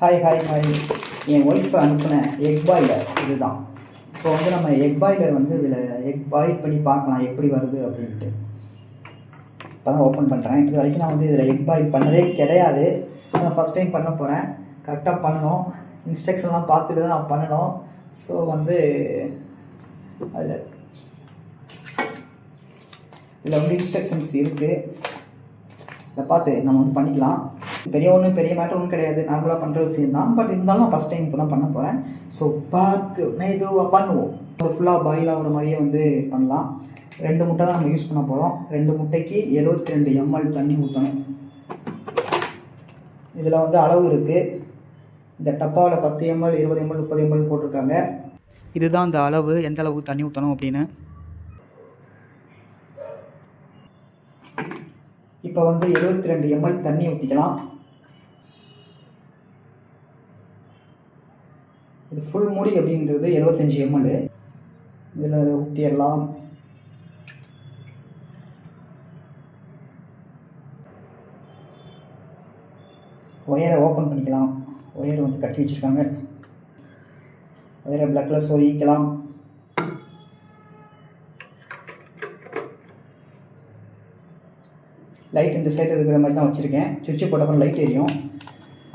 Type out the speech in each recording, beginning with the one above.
Hi hi hi. என் wife அனுப்பின egg boiler இதுதான். இப்போ வந்து நம்ம எக் பாய்லர் வந்து இதில் எக் பாயில் பண்ணி பார்க்கலாம் எப்படி வருது அப்படின்ட்டு. இப்போ தான் ஓப்பன் பண்ணுறேன். இது வரைக்கும் நான் வந்து இதில் எக் பாயில் பண்ணதே கிடையாது. நான் ஃபஸ்ட் டைம் பண்ண போகிறேன். கரெக்டாக பண்ணணும், இன்ஸ்ட்ரக்ஷன்லாம் பார்த்துட்டு தான் நான் பண்ணணும். ஸோ வந்து இதில் வந்து இன்ஸ்ட்ரக்ஷன்ஸ் இருக்குது, இதை பார்த்து நம்ம வந்து பண்ணிக்கலாம். பெரிய மேட்டர் ஒன்றும் கிடையாது, நார்மலாக பண்ணுற விஷயம் தான். பட் இருந்தாலும் நான் ஃபஸ்ட் டைம் இப்போ தான் பண்ண போகிறேன். ஸோ பார்த்து இதுவாக பண்ணுவோம். அது ஃபுல்லாக பாயில் ஆகிற மாதிரியே வந்து பண்ணலாம். 2 முட்டை தான் நம்ம யூஸ் பண்ண போகிறோம். 2 முட்டைக்கு 72 ml தண்ணி ஊற்றணும். இதில் வந்து அளவு இருக்குது. இந்த டப்பாவில் 10 ml 20 ml 30 ml போட்டிருக்காங்க. இதுதான் அந்த அளவு, எந்த அளவுக்கு தண்ணி ஊற்றணும் அப்படின்னு. இப்போ வந்து 72 ml தண்ணி ஊற்றிக்கலாம். இது ஃபுல் மூடி அப்படிங்கிறது 75 ml. இதில் ஊற்றிடலாம். ஒயரை ஓப்பன் பண்ணிக்கலாம். ஒயர் வந்து கட்டி வச்சுருக்காங்க. ஒயரை பிளக்கில் சொருகிக்கலாம். லைட் இந்த சைடில் இருக்கிற மாதிரி தான் வச்சுருக்கேன். சுவிட்சு போட்டப்பறம் லைட் எரியும்.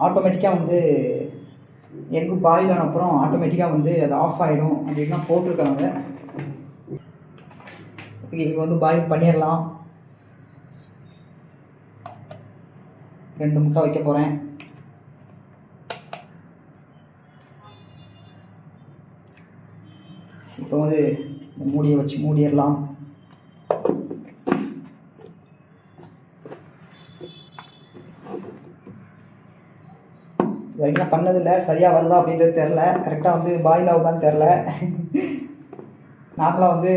ஆட்டோமேட்டிக்காக வந்து எக்கு பாயில் ஆன அப்புறம் ஆட்டோமேட்டிக்காக வந்து அது ஆஃப் ஆகிடும் அப்படின்லாம் போட்டிருக்காங்க. ஓகே, இப்போ வந்து பாயில் பண்ணிடலாம். 2 முட்டை வைக்க போகிறேன். இப்போ வந்து இந்த மூடியை வச்சு மூடிடலாம். இது வரைக்கும் பண்ணதில்லை, சரியாக வருதா அப்படின்றது தெரில. கரெக்டாக வந்து பாயில் ஆகுதான்னு தெரில. நார்மலாக வந்து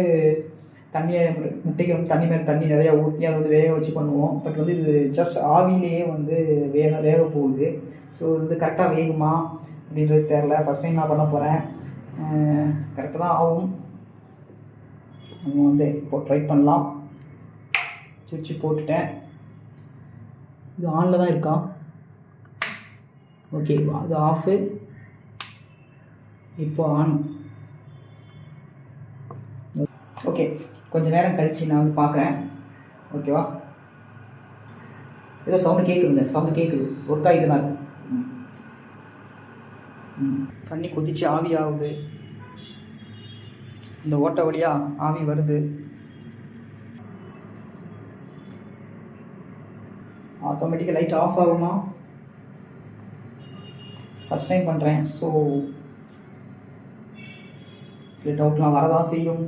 தண்ணியை முட்டைக்கு வந்து தண்ணி மேலே தண்ணி நிறையா ஊற்றி அதை வந்து வேக வச்சு பண்ணுவோம். பட் வந்து இது ஜஸ்ட் ஆவிலேயே வந்து வேக போகுது. ஸோ வந்து கரெக்டாக வேகுமா அப்படின்றது தெரில. ஃபஸ்ட் டைம் நான் பண்ண போகிறேன். கரெக்டாக தான் ஆகும். நம்ம வந்து இப்போ ட்ரை பண்ணலாம். சுவிட்சு போட்டுட்டேன். இது ஆனில் தான் இருக்கா? ஓகே, அது ஆஃபு. இப்போ ஆன். ஓகே, கொஞ்சம் நேரம் கழித்து நான் வந்து பார்க்குறேன். ஓகேவா? ஏதோ சவுண்டு கேட்குது. ஒர்க் ஆகிட்டு தான் இருக்குது. தண்ணி கொதிச்சு ஆவி ஆகுது. இந்த ஓட்டை வழியாக ஆவி வருது. ஆட்டோமேட்டிக்காக லைட் ஆஃப் ஆகுமா? ஃபஸ்ட் டைம் பண்ணுறேன். ஸோ சில டவுட்லாம் வரதான் செய்யும்.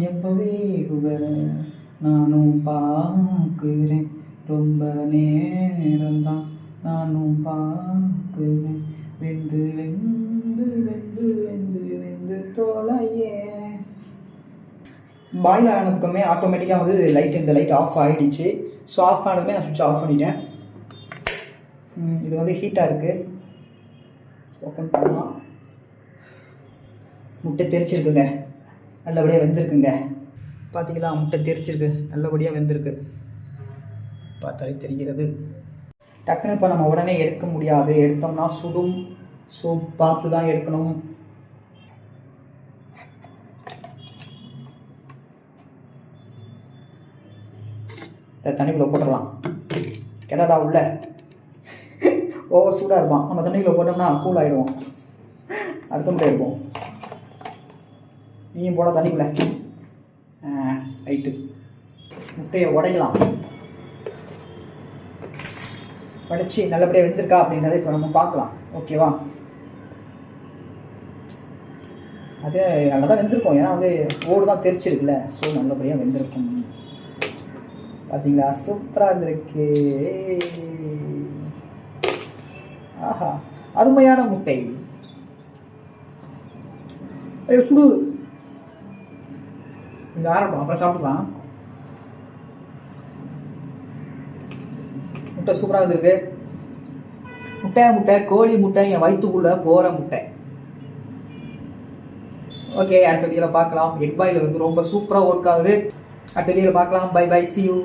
எப்பவே நானும் பார்க்குறேன், ரொம்ப நேரம்தான் நானும் பார்க்குறேன், வெந்து வெந்து வெந்து வெந்து வெந்து தோலையே. பாயில் ஆனதுக்குமே ஆட்டோமேட்டிக்காக வந்து இந்த லைட் ஆஃப் ஆகிடுச்சு. ஸோ ஆஃப் ஆனதுமே நான் சுவிட்ச் ஆஃப் பண்ணிட்டேன். இது வந்து ஹீட்டாக இருக்குது. ஓப்பன் பண்ணலாம். முட்டை தெரிச்சிருக்குங்க, நல்லபடியாக வெந்திருக்குங்க. பார்த்தீங்களா, முட்டை தெரிச்சிருக்கு, நல்லபடியாக வெந்திருக்கு. பார்த்தாலே தெரிகிறது. டக்குன்னு இப்போ நம்ம உடனே எடுக்க முடியாது, எடுத்தோம்னா சுடும். ஸோ பார்த்து தான் எடுக்கணும். தண்ணிக்குள்ளே போட்டுடலாம். கெடாடா உள்ள ஓவர் சூடாக இருப்பான். நம்ம தண்ணிக்குள்ளே போட்டோம்னா கூல் ஆகிடுவோம். அடுத்த முட்டை எடுப்போம். நீயும் போட தண்ணிக்குள்ளே. ரைட்டு, முட்டையை உடைக்கலாம். உடைச்சி நல்லபடியாக வெந்திருக்கா அப்படின்றத இப்போ நம்ம பார்க்கலாம். ஓகேவா? அது நல்லா தான் வெந்திருக்கும், ஏன்னா வந்து ஓடு தான் தெரிச்சிருக்குல்ல. ஸோ நல்லபடியாக வெந்திருக்கும். பார்த்தீங்களா, சூப்பராக இருந்திருக்கு. ஆஹா, அருமையான முட்டை. சுடு. இங்கே ஆரம்பம், அப்புறம் சாப்பிடலாம். முட்டை சூப்பராக இருந்திருக்கு. முட்டை கோழி முட்டை, என் வயிற்றுக்குள்ளே போகிற முட்டை. ஓகே, அடுத்த வீடியோவில் பார்க்கலாம். எக் பாயில் வந்து ரொம்ப சூப்பராக ஒர்க் ஆகுது. அடுத்த வீடியோவில் பார்க்கலாம். Bye bye, see you.